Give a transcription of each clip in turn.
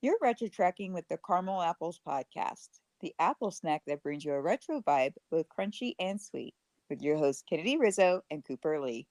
You're retro tracking with the Caramel Apples podcast, the apple snack that brings you a retro vibe, both crunchy and sweet, with your hosts Kennedy Rizzo and Cooper Lee.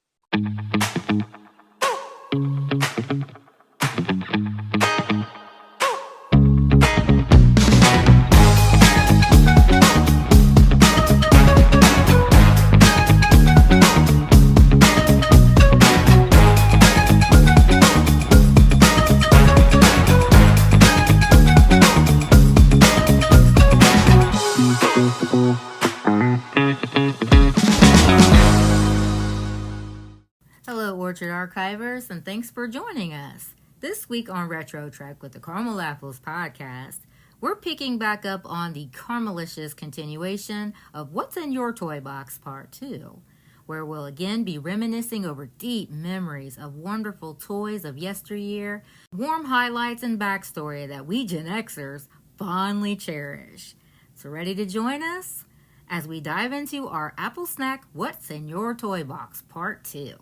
Hello, Orchard Archivers, and thanks for joining us. This week on Retro Trek with the Caramel Apples podcast, we're picking back up on the Caramelicious continuation of What's in Your Toy Box Part 2, where we'll again be reminiscing over deep memories of wonderful toys of yesteryear, warm highlights and backstory that we Gen Xers fondly cherish. So ready to join us as we dive into our Apple Snack What's in Your Toy Box Part 2.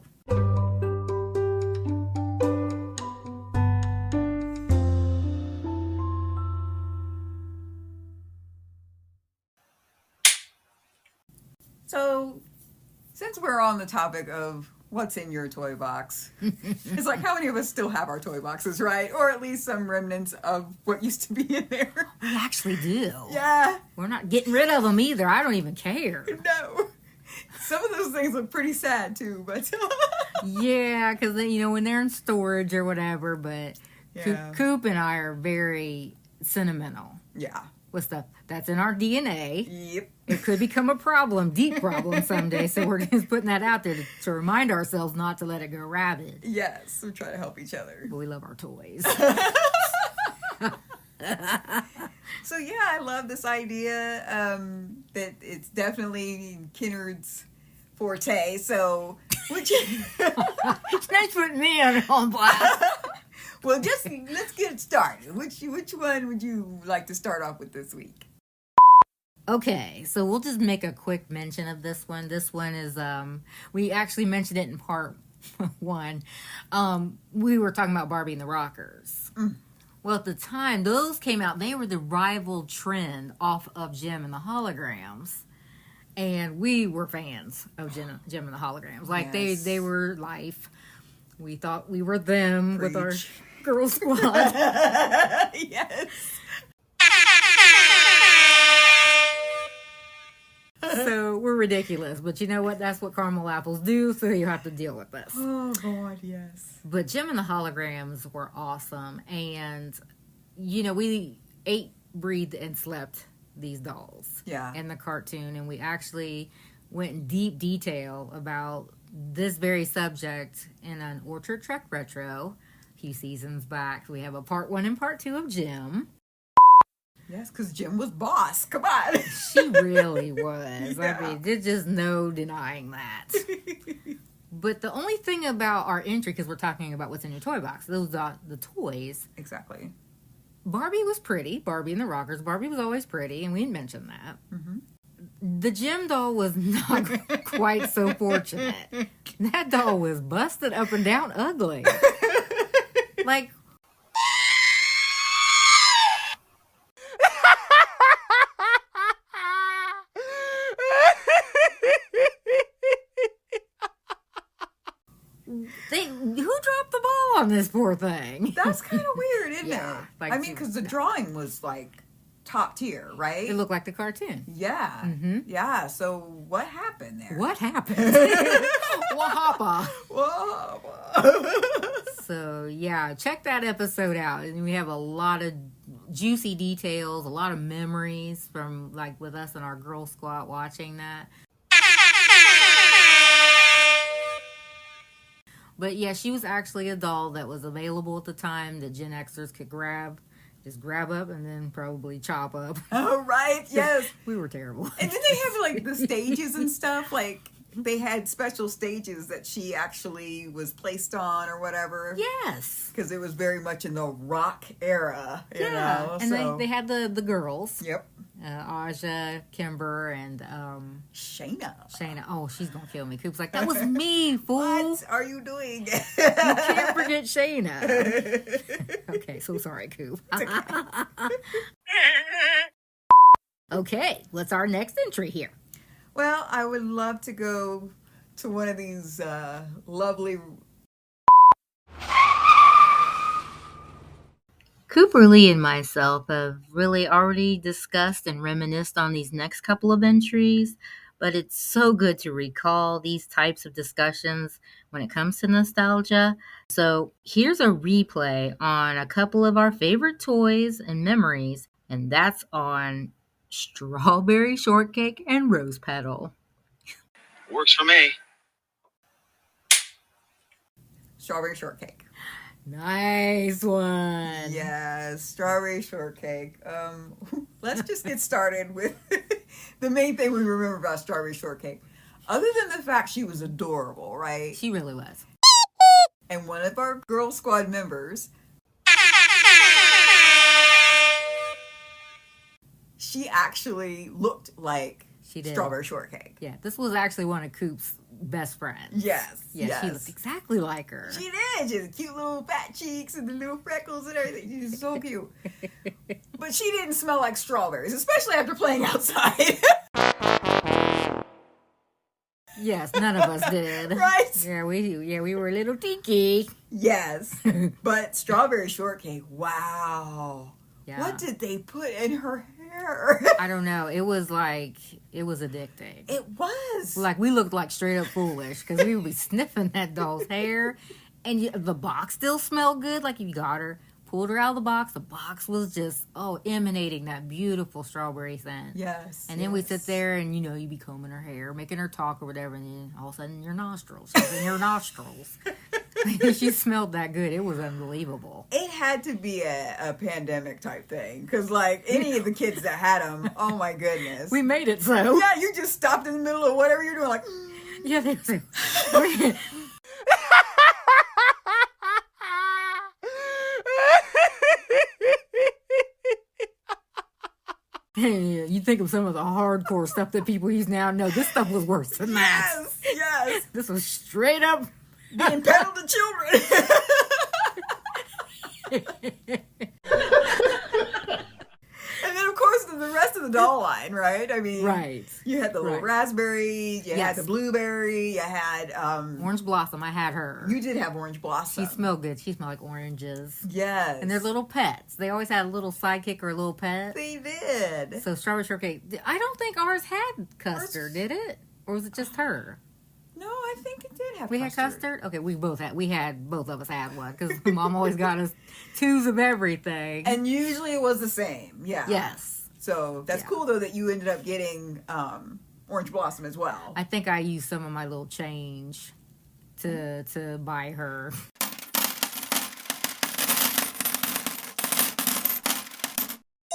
So, since we're on the topic of what's in your toy box, it's like how many of us still have our toy boxes, right? Or at least some remnants of what used to be in there. We actually do. Yeah. We're not getting rid of them either. I don't even care. No. Some of those things look pretty sad too, but Yeah, because when they're in storage or whatever, but yeah. Coop and I are very sentimental Yeah. with stuff that's in our DNA. Yep. It could become a problem, deep problem someday, so we're just putting that out there to remind ourselves not to let it go rabid. Yes, we try to help each other. But we love our toys. So yeah, I love this idea that it's definitely Kennard's forte. So, which Nice putting me on blast. well, let's get started. Which one would you like to start off with this week? Okay, so we'll just make a quick mention of this one. This one is, we actually mentioned it in part 1. We were talking about Barbie and the Rockers. Mm. Well, at the time, those came out. They were the rival trend off of Jem and the Holograms. And we were fans of Jem and the Holograms. Like, Yes. they were life. We thought we were them with our Preach. girl squad. Yes. So we're ridiculous. But you know what? That's what caramel apples do, so you have to deal with this. Oh, God, yes. But Jem and the Holograms were awesome. And, we ate, breathed, and slept these dolls. Yeah. In the cartoon. And we actually went in deep detail about this very subject in an Orchard Trek Retro a few seasons back. We have a part 1 and part 2 of Jem. Yes, because Jim was boss. Come on. She really was. Yeah. I mean, there's just no denying that. But the only thing about our entry, because we're talking about what's in your toy box, those are the toys. Exactly. Barbie was pretty. Barbie and the Rockers. Barbie was always pretty, and we didn't mention that. Mm-hmm. The Jem doll was not quite so fortunate. That doll was busted up and down ugly. Like, who dropped the ball on this poor thing? That's kind of weird, isn't Yeah, it? like I mean, because the drawing was like top tier, right? It looked like the cartoon. Yeah. Mm-hmm. Yeah. So what happened there? What happened? Wahapa. Whoa. So, yeah, check that episode out. And we have a lot of juicy details, a lot of memories from, like, with us and our girl squad watching that. But, yeah, she was actually a doll that was available at the time that Gen Xers could grab. Just grab up and then probably chop up. Oh, right. Yes. We were terrible. And then they have, like, the stages and stuff. Like, they had special stages that she actually was placed on or whatever. Yes. Because it was very much in the rock era, you know. And so. they had the girls. Yep. Aja, Kimber, and Shayna. Oh, she's gonna kill me. Coop's like, that was me, fool. What are you doing? You can't forget Shayna. Okay, so sorry, Coop. Okay, what's our next entry here? Well, I would love to go to one of these lovely... Cooper Lee and myself have really already discussed and reminisced on these next couple of entries, but it's so good to recall these types of discussions when it comes to nostalgia. So here's a replay on a couple of our favorite toys and memories, and that's on Strawberry Shortcake and Rose Petal. Works for me. Strawberry Shortcake. Nice one. Yes, Strawberry Shortcake. Let's just get started with the main thing we remember about Strawberry Shortcake. Other than the fact she was adorable, right? She really was. And one of our Girl Squad members, she actually looked like She did. Strawberry Shortcake. Yeah, this was actually one of Coop's best friends. Yes. Yeah, yes. she looked exactly like her. She did. She had the cute little fat cheeks and the little freckles and everything. She was so cute. But she didn't smell like strawberries, especially after playing outside. Yes, none of us did. Right? Yeah, we were a little tiki. Yes. But Strawberry Shortcake, wow. Yeah. What did they put in her hair? I don't know. It was addicting. It was. Like, we looked like straight up foolish because we would be sniffing that doll's hair. And the box still smelled good. Like, if you got her, pulled her out of the box was just, emanating that beautiful strawberry scent. Yes. And then we sit there and, you'd be combing her hair, making her talk or whatever. And then all of a sudden, your nostrils. She's in your nostrils. She smelled that good. It was unbelievable. It had to be a pandemic type thing. Because, like, any of the kids that had them, oh my goodness. We made it so. Yeah, you just stopped in the middle of whatever you're doing, like... Yeah, they say. You think of some of the hardcore stuff that people use now. No, this stuff was worse than that. Yes. This was straight up being peddled to children. And then, of course, the rest of the doll line, right? I mean, right. You had the little raspberry, you had the blueberry, you had... Orange Blossom, I had her. You did have Orange Blossom. She smelled good. She smelled like oranges. Yes. And they're little pets. They always had a little sidekick or a little pet. They did. So Strawberry Shortcake, I don't think ours had custard, did it? Or was it just her? No, I think it did have we custard. Had custard? Okay, both of us had one because Mom always got us 2s of everything. And usually it was the same, yeah. Yes. So that's cool, though, that you ended up getting Orange Blossom as well. I think I used some of my little change to buy her.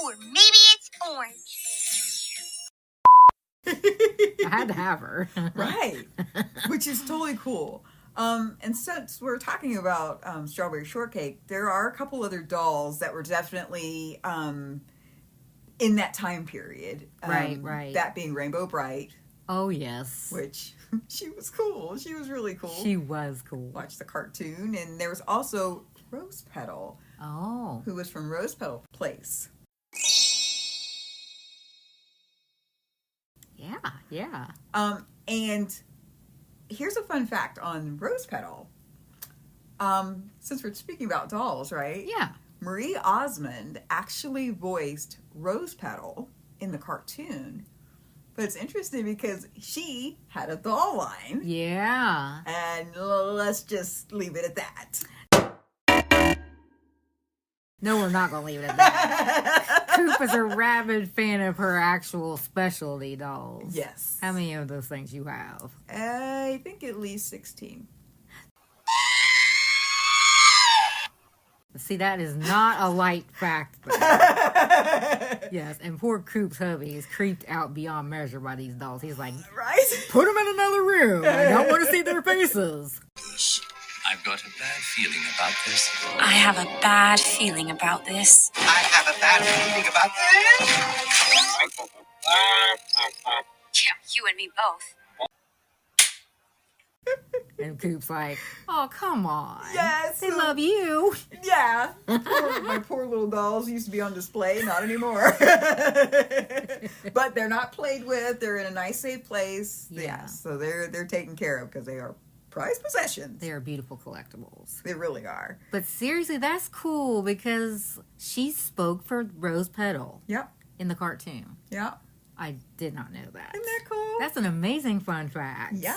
Or maybe it's orange. I had to have her. Right. Which is totally cool. And since we're talking about Strawberry Shortcake, there are a couple other dolls that were definitely in that time period. Right. That being Rainbow Bright. Oh, yes. Which, she was cool. She was really cool. She was cool. Watched the cartoon. And there was also Rose Petal. Oh. Who was from Rose Petal Place. Yeah. And here's a fun fact on Rose Petal. Since we're speaking about dolls, right? Yeah. Marie Osmond actually voiced Rose Petal in the cartoon. But it's interesting because she had a doll line. Yeah. And let's just leave it at that. No, we're not going to leave it at that. Coop is a rabid fan of her actual specialty dolls. Yes. How many of those things you have? I think at least 16. See, that is not a light fact. Yes, and poor Coop's hubby is creeped out beyond measure by these dolls. He's like, right? Put them in another room. I don't want to see their faces. I've got a bad feeling about this. I have a bad feeling about this. I have a bad feeling about this. you and me both. And Coop's like, oh, come on. Yes. They love you. Yeah. My poor little dolls used to be on display. Not anymore. But they're not played with. They're in a nice, safe place. Yeah. So they're taken care of because they are prized possessions. They are beautiful collectibles. They really are. But seriously, that's cool because she spoke for Rose Petal Yep. in the cartoon. Yep. I did not know that. Isn't that cool? That's an amazing fun fact. Yeah.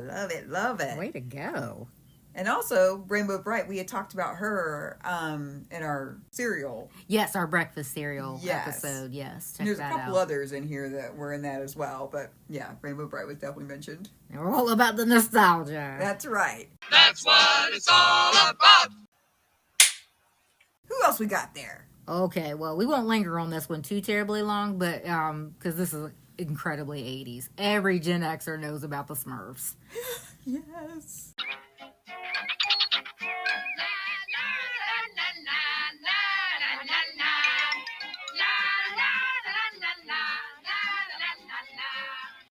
Love it. Love it. Way to go. And also, Rainbow Bright, we had talked about her in our cereal. Yes, our breakfast cereal Yes. episode. Yes, check And there's that a couple out. others in here that were in that as well. But yeah, Rainbow Bright was definitely mentioned. And we're all about the nostalgia. That's right. That's what it's all about. Who else we got there? Okay, well, we won't linger on this one too terribly long, but because this is incredibly 80s. Every Gen Xer knows about the Smurfs. Yes.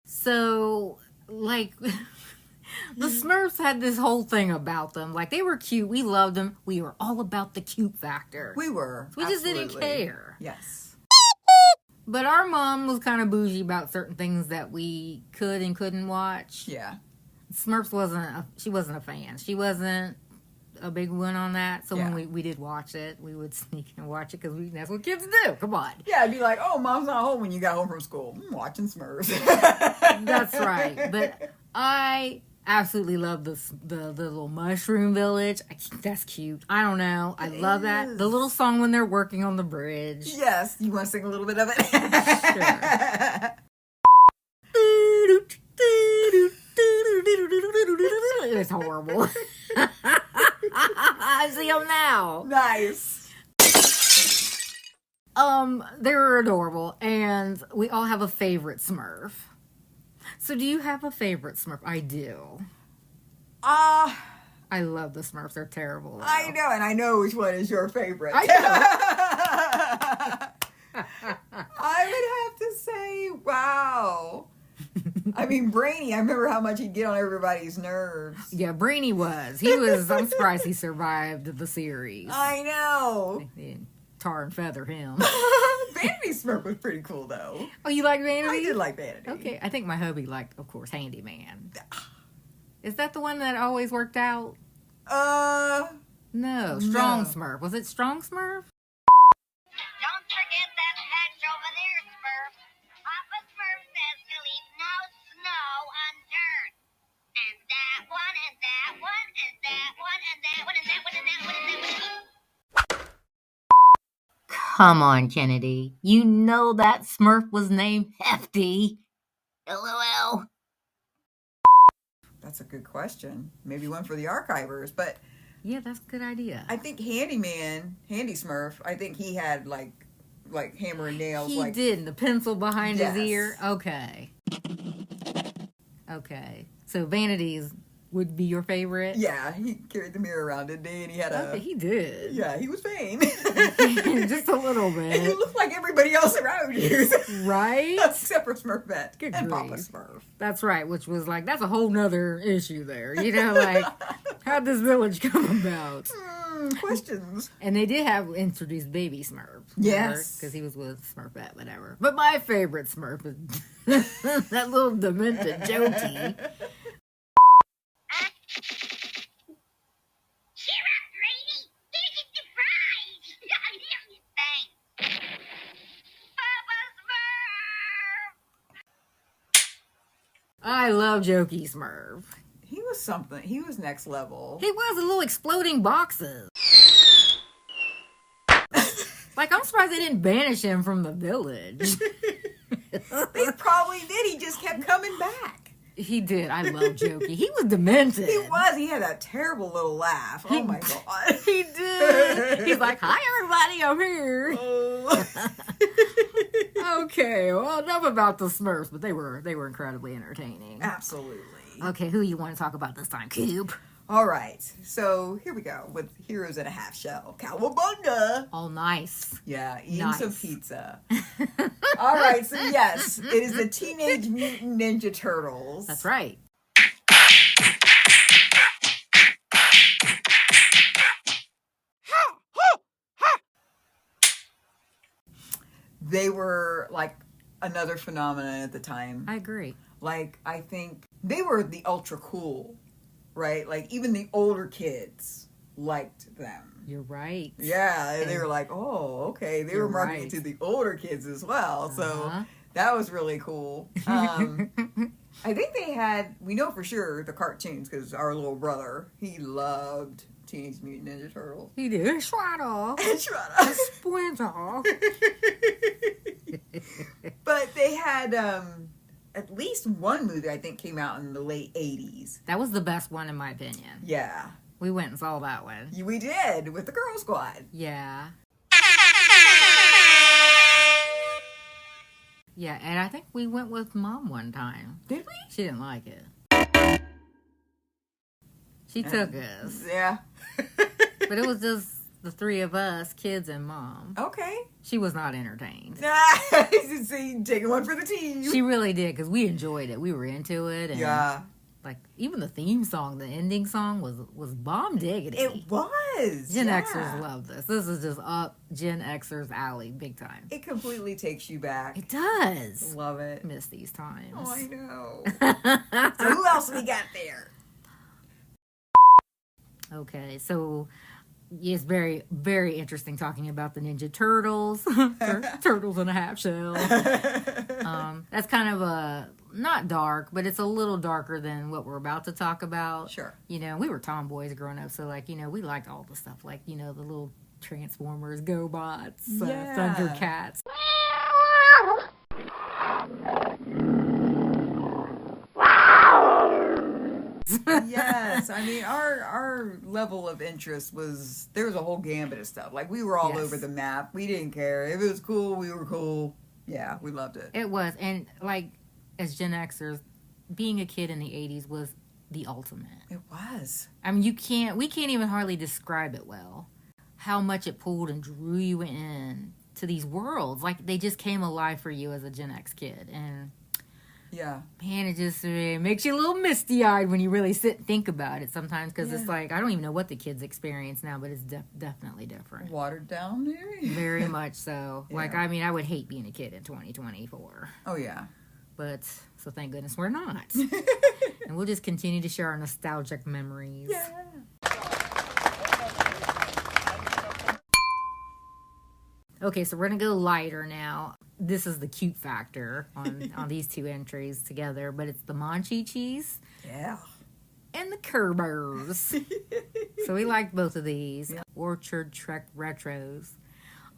So, like, the Smurfs had this whole thing about them. Like, they were cute. We loved them. We were all about the cute factor. We were. We just didn't Absolutely. care. Yes. But our mom was kind of bougie about certain things that we could and couldn't watch. Yeah. Smurfs she wasn't a fan. She wasn't a big one on that. So Yeah. when we did watch it, we would sneak and watch it because that's what kids do. Come on. Yeah, I'd be like, oh, Mom's not home when you got home from school. Watching Smurfs. That's right. But I absolutely love the little mushroom village. That's cute. I don't know. I love that. is. The little song when they're working on the bridge. Yes. You want to sing a little bit of it? Sure. It's horrible. I see them now. Nice. They're adorable, and we all have a favorite Smurf. So do you have a favorite Smurf? I do. I love the Smurfs. They're terrible, though. I know, and I know which one is your favorite. I I would have to say, wow. I mean, Brainy, I remember how much he'd get on everybody's nerves. Yeah, Brainy was. He was. I'm surprised he survived the series. I know. They tar and feather him. Vanity Smurf was pretty cool, though. Oh, you like Vanity? I did like Vanity. Okay, I think my hubby liked, of course, Handyman. Is that the one that always worked out? No, Strong No. Smurf. Was it Strong Smurf? Don't forget that patch over there, Smurf. Papa Smurf says to leave no snow unturned. And that one, and that one, and that one, and that one, and that one, and that one, and that one. Come on, Kennedy. You know that Smurf was named Hefty. LOL. That's a good question. Maybe one for the archivers, but Yeah, that's a good idea. I think Handy Smurf, I think he had like hammer and nails. He like did. The pencil behind Yes. his ear. Okay. So Vanities would be your favorite? Yeah, he carried the mirror around, didn't he? And he had Okay, he did. yeah, he was vain. Just a little And he bit. looked like everybody else around you. Right? Except for Smurfette Good and grief. Papa Smurf. That's right, which was like, that's a whole nother issue there. You know, like, how'd this village come about? Questions. And they did have introduced Baby Smurf. Yes. Because he was with Smurfette, whatever. But my favorite Smurf is that little demented Jokey. Cheer up, Brady. Here's a surprise. Thanks. Papa Smurf. I love Jokey Smurf. He was something. He was next level. He was a little exploding boxes. Like, I'm surprised they didn't banish him from the village. They probably did. He just kept coming back. He did. I love Jokey. He was demented. He was. He had that terrible little laugh. Oh my god. He did. He's like, hi, everybody, I'm here. Okay, well, enough about the Smurfs, but they were incredibly entertaining. Absolutely. Okay, who you want to talk about this time, Coop? All right. So here we go with Heroes in a Half Shell. Cowabunga. Oh, nice. Yeah, eating Nice. some pizza. All right, so yes, it is the Teenage Mutant Ninja Turtles. That's right. They were like another phenomenon at the time. I agree. Like, I think they were the ultra cool, right? Like, even the older kids liked them. You're right. Yeah, they were like, oh, okay. They were marketing to the older kids as well. So that was really cool. I think they had, we know for sure, the cartoons, because our little brother, he loved Teenage Mutant Ninja Turtles. He did. Shredder. Shredder. Splinter. But they had at least one movie, I think, came out in the late 80s. That was the best one, in my opinion. Yeah. We went and saw that one. We did, with the Girl Squad. Yeah. Yeah, and I think we went with Mom one time. Did we? She didn't like it. She took us. Yeah. But it was just the three of us, kids and Mom. Okay. She was not entertained. See, taking one for the team. She really did, because we enjoyed it. We were into it. And yeah. Like, even the theme song, the ending song was bomb diggity. It was. Gen Xers love this. This is just up Gen Xers' alley, big time. It completely takes you back. It does. Love it. Miss these times. Oh, I know. So who else we got there? Okay, so it's very, very interesting talking about the Ninja Turtles. Turtles in a half shell. That's kind of a, not dark, but it's a little darker than what we're about to talk about. Sure. You know, we were tomboys growing up, so, like, you know, we liked all the stuff. Like, you know, the little Transformers, GoBots, Thundercats. Yes, I mean our level of interest was, there was a whole gambit of stuff. Like, we were all over the map. We didn't care if it was cool. We were cool. Yeah, we loved it. It was, and like as Gen Xers, being a kid in the 80s was the ultimate. It was. I mean, we can't even hardly describe it well. How much it pulled and drew you in to these worlds, like they just came alive for you as a Gen X kid, and. Yeah. Man, it just makes you a little misty-eyed when you really sit and think about it sometimes, because it's like, I don't even know what the kids experience now, but it's definitely different. Watered down, maybe? Very much so. Yeah. Like, I mean, I would hate being a kid in 2024. Oh, yeah. But, so thank goodness we're not. And we'll just continue to share our nostalgic memories. Yeah. Okay, so we're going to go lighter now. This is the cute factor on these two entries together, but it's the Monchi-Chis. Yeah. And the Kerbers. So we liked both of these. Yeah. Orchard Trek retros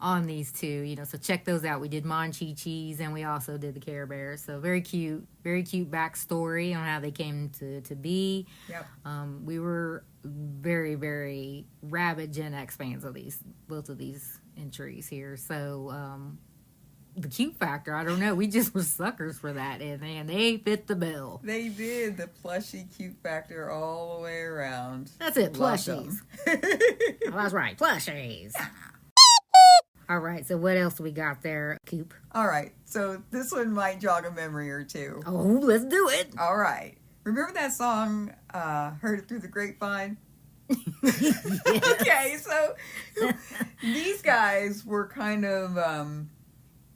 on these two, you know, so check those out. We did Monchi-Chis and we also did the Care Bears. So very cute backstory on how they came to be. Yep. We were very, very rabid Gen X fans of both of these entries here. So the cute factor, I don't know, we just were suckers for that, and man, they fit the bill. They did, the plushy cute factor all the way around. That's it, plushies. Oh, that's right, plushies. All right, so what else we got there, Coop? All right, so this one might jog a memory or two. Oh, let's do it. All right. Remember that song, Heard It Through the Grapevine? Yes. Okay, so these guys were kind of,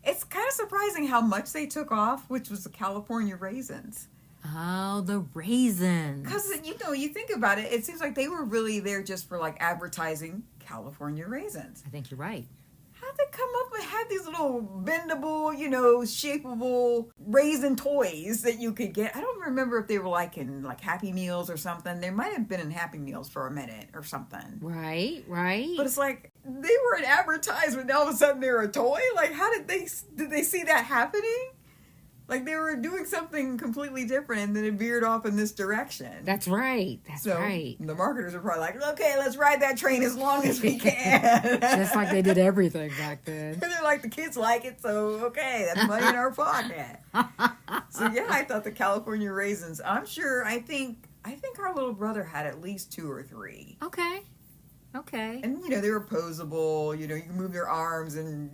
it's kind of surprising how much they took off, which was the California Raisins. Oh, the raisins. Because, you know, you think about it, it seems like they were really there just for, like, advertising California Raisins. I think you're right. How'd they come up and have these little bendable, you know, shapeable raisin toys that you could get? I don't remember if they were like in like Happy Meals or something. They might have been in Happy Meals for a minute or something. Right. But it's like they were an advertisement. All of a sudden they're a toy. Like, how did they see that happening? Like, they were doing something completely different, and then it veered off in this direction. That's right. So the marketers are probably like, okay, let's ride that train as long as we can. Just like they did everything back then. And they're like, the kids like it, so okay, that's money in our pocket. So yeah, I thought the California Raisins, I think our little brother had at least 2 or 3. Okay. And, you know, they were posable. You know, you can move your arms and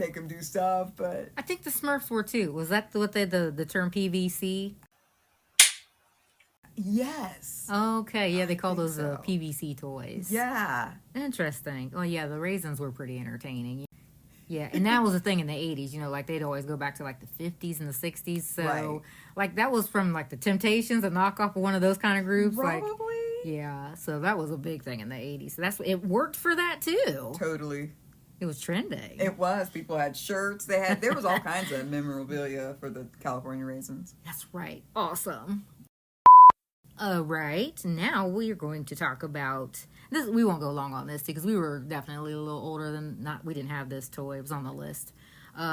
make them do stuff, but... I think the Smurfs were too. Was that what the term PVC? Yes. Okay, yeah, they call those so. PVC toys. Yeah. Interesting. Oh, yeah, the raisins were pretty entertaining. Yeah, and that was a thing in the 80s, you know, like they'd always go back to like the 50s and the 60s. So, right. like that was from like the Temptations, a knockoff of one of those kind of groups. Probably. Like, yeah, so that was a big thing in the 80s. So it worked for that too. Totally. It was trending. It was. People had shirts. There was all kinds of memorabilia for the California Raisins. That's right. Awesome. All right. Now we are going to talk about this. We won't go long on this because we were definitely a little older than we didn't have this toy. It was on the list.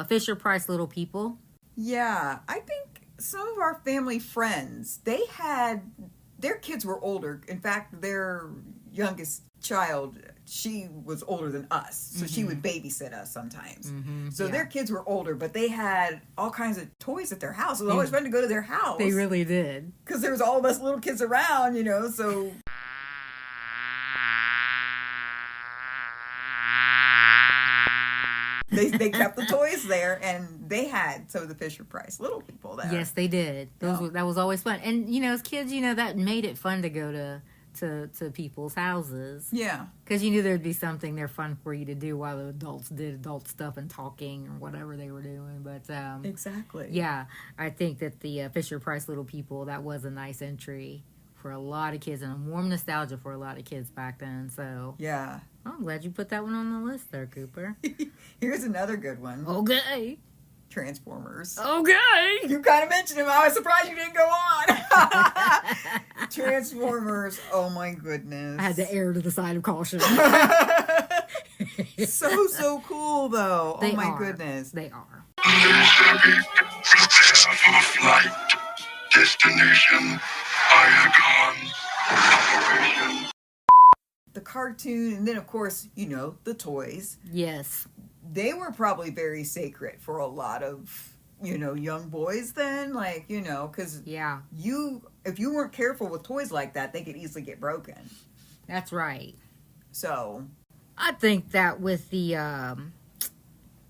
Fisher Price Little People. Yeah, I think some of our family friends, their kids were older. In fact, their youngest child, she was older than us, so she would babysit us sometimes. So their kids were older, but they had all kinds of toys at their house. It was always fun to go to their house. They really did. Because there was all of us little kids around, you know, so... They kept the toys there, and they had some of the Fisher Price Little People there. Yes, they did. That was always fun. And, you know, as kids, you know, that made it fun to go to people's houses. Yeah. Because you knew there'd be something there fun for you to do while the adults did adult stuff and talking or whatever they were doing. But exactly. Yeah, I think that the Fisher Price Little People, that was a nice entry for a lot of kids and a warm nostalgia for a lot of kids back then. So yeah. I'm glad you put that one on the list there, Cooper. Here's another good one. Okay. Transformers. Okay. You kind of mentioned him. I was surprised you didn't go on. Transformers. Oh my goodness. I had to err to the side of caution. So cool though. They oh my are. Goodness. They are. Prepare for flight. Destination. Iacon. Operation. The cartoon, and then of course, you know, the toys. Yes. They were probably very sacred for a lot of, you know, young boys then. Like, you know, because yeah, if you weren't careful with toys like that, they could easily get broken. That's right. So I think that with the,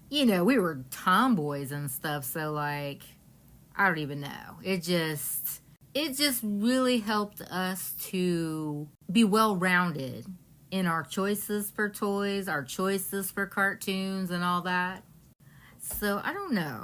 you know, we were tomboys and stuff. So, like, I don't even know. It just really helped us to be well-rounded in our choices for toys, our choices for cartoons and all that. So, I don't know.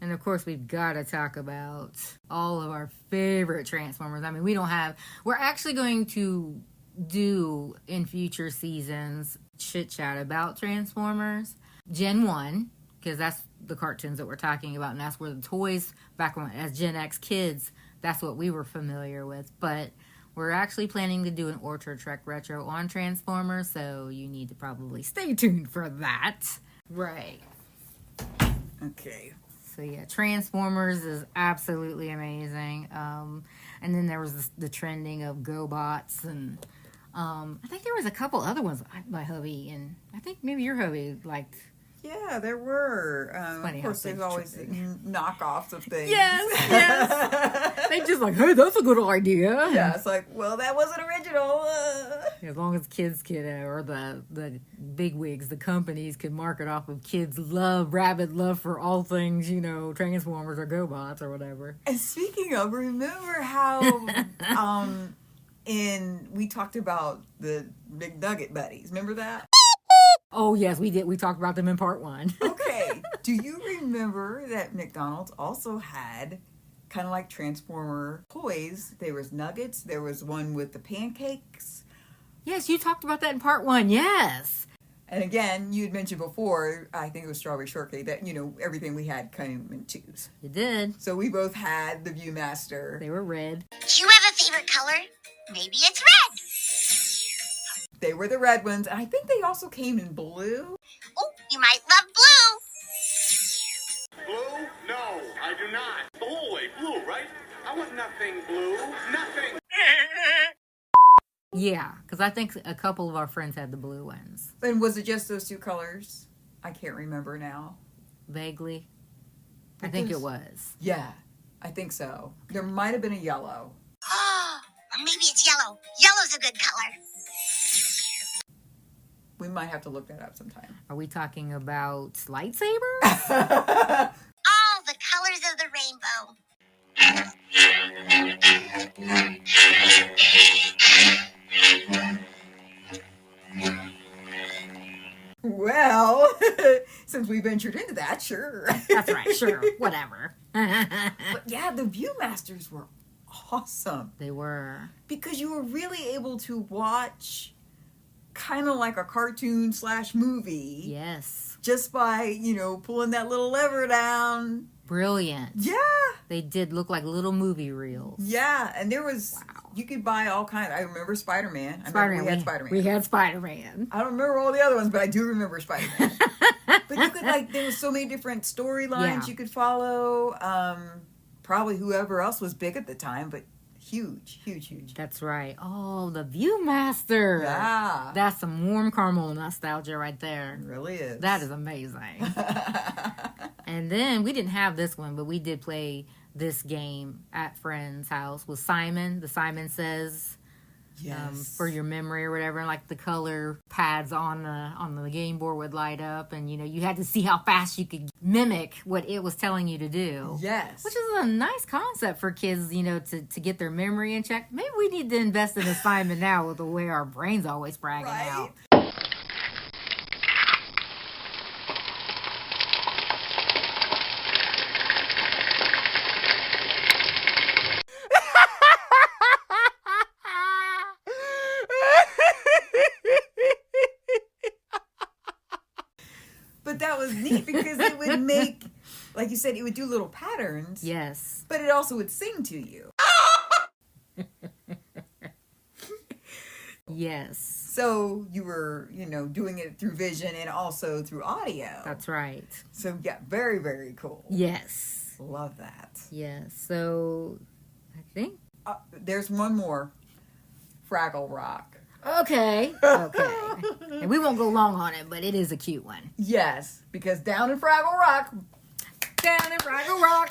And of course, we've got to talk about all of our favorite Transformers. I mean, we're actually going to do in future seasons chit-chat about Transformers. Gen 1, because that's the cartoons that we're talking about, and that's where the toys, back when as Gen X kids, that's what we were familiar with. But we're actually planning to do an Orchard Trek retro on Transformers, so you need to probably stay tuned for that. Right. okay. So yeah, Transformers is absolutely amazing. And then there was the trending of GoBots, and I think there was a couple other ones my hubby, and I think maybe your hubby liked. Yeah, there were. Funny of course, how there's always knockoffs of things. Yes. They just like, hey, that's a good idea. Yeah, it's like, well, that wasn't original. As long as kids could, or the big wigs, the companies could market off of kids' rabid love for all things, you know, Transformers or GoBots or whatever. And speaking of, remember how we talked about the McNugget buddies. Remember that? Oh, yes, we did. We talked about them in part 1. Okay. Do you remember that McDonald's also had kind of like Transformer toys? There was Nuggets. There was one with the pancakes. Yes, you talked about that in part 1. Yes. And again, you had mentioned before, I think it was Strawberry Shortcake, that, you know, everything we had came in twos. You did. So we both had the Viewmaster. They were red. Do you have a favorite color? Maybe it's red. They were the red ones. And I think they also came in blue. Oh, you might love blue. Blue? No, I do not. Oh, wait, blue, right? I want nothing blue. Nothing. Yeah, because I think a couple of our friends had the blue ones. And was it just those two colors? I can't remember now. Vaguely. I think it was. Yeah, I think so. There might have been a yellow. Oh, or maybe it's yellow. Yellow's a good color. We might have to look that up sometime. Are we talking about lightsabers? All the colors of the rainbow. Well, since we ventured into that, sure. That's right, sure, whatever. But yeah, the Viewmasters were awesome. They were. Because you were really able to watch kind of like a cartoon / movie. Yes. Just by, pulling that little lever down. Brilliant. Yeah. They did look like little movie reels. Yeah, and there was, you could buy all kinds. I remember Spider-Man. Spider-Man. We had Spider-Man. We had Spider-Man. I don't remember all the other ones, but I do remember Spider-Man. But you could, there was so many different storylines you could follow. Probably whoever else was big at the time, but huge. That's right. Oh, the Viewmaster. Yeah. That's some warm caramel nostalgia right there. It really is. That is amazing. And then we didn't have this one, but we did play this game at friend's house with Simon. The Simon Says. Yes. For your memory or whatever, and like the color pads on the game board would light up, and you had to see how fast you could mimic what it was telling you to do. Yes. Which is a nice concept for kids, to get their memory in check. Maybe we need to invest in Simon now with the way our brains always bragging out. But that was neat because it would make, like you said, it would do little patterns. Yes. But it also would sing to you. Yes. So you were, doing it through vision and also through audio. That's right. So yeah, very, very cool. Yes. Love that. Yes. So I think. There's one more. Fraggle Rock. Okay. And we won't go long on it, but it is a cute one. Yes, because down in Fraggle Rock. Down in Fraggle Rock.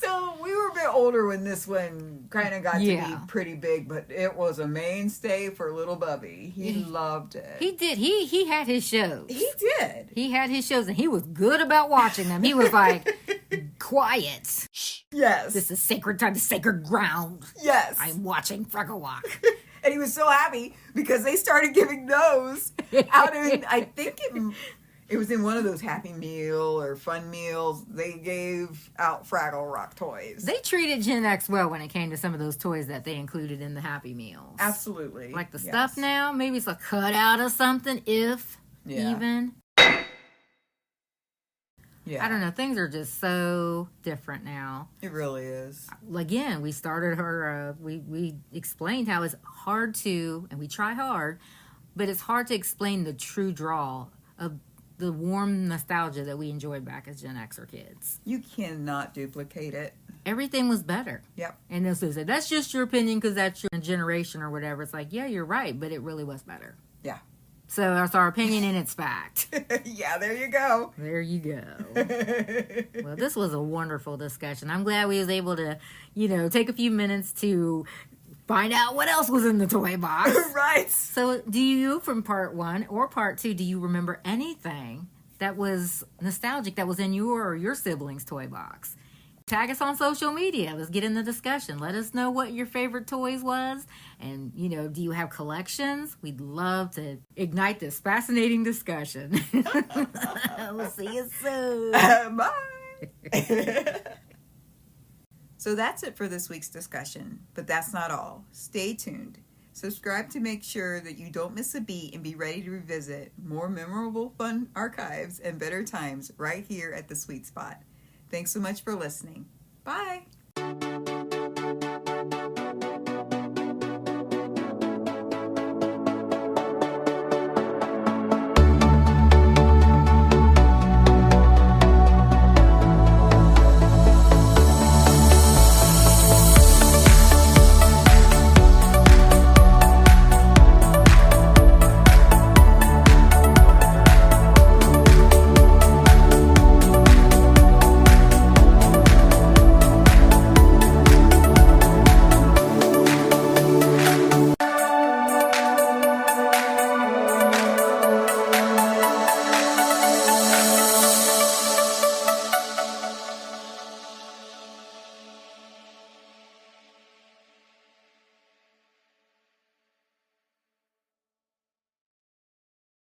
So we were a bit older when this one kind of got to be pretty big, but it was a mainstay for little Bubby. He loved it. He did. He had his shows. He did. He had his shows, and he was good about watching them. He was like, quiet. Yes. This is sacred time, sacred ground. Yes. I'm watching Fraggle Rock. And he was so happy because they started giving those out in, I think it was in one of those Happy Meal or Fun Meals. They gave out Fraggle Rock toys. They treated Gen X well when it came to some of those toys that they included in the Happy Meals. Absolutely. Like the stuff now, maybe it's a cutout of something, even. Yeah. I don't know. Things are just so different now. It really is. Again, we started we explained how it's hard to, and we try hard, but it's hard to explain the true draw of the warm nostalgia that we enjoyed back as Gen Xer kids. You cannot duplicate it. Everything was better. Yep. And they'll say, that's just your opinion because that's your generation or whatever. It's like, yeah, you're right, but it really was better. Yeah. So that's our opinion and it's fact. Yeah, there you go. There you go. Well, this was a wonderful discussion. I'm glad we was able to, take a few minutes to find out what else was in the toy box. Right. So do you, from part 1 or part 2, do you remember anything that was nostalgic that was in your or your siblings' toy box? Tag us on social media. Let's get in the discussion. Let us know what your favorite toys was. And, do you have collections? We'd love to ignite this fascinating discussion. We'll see you soon. Bye. So that's it for this week's discussion. But that's not all. Stay tuned. Subscribe to make sure that you don't miss a beat and be ready to revisit more memorable, fun archives and better times right here at The Sweet Spot. Thanks so much for listening. Bye.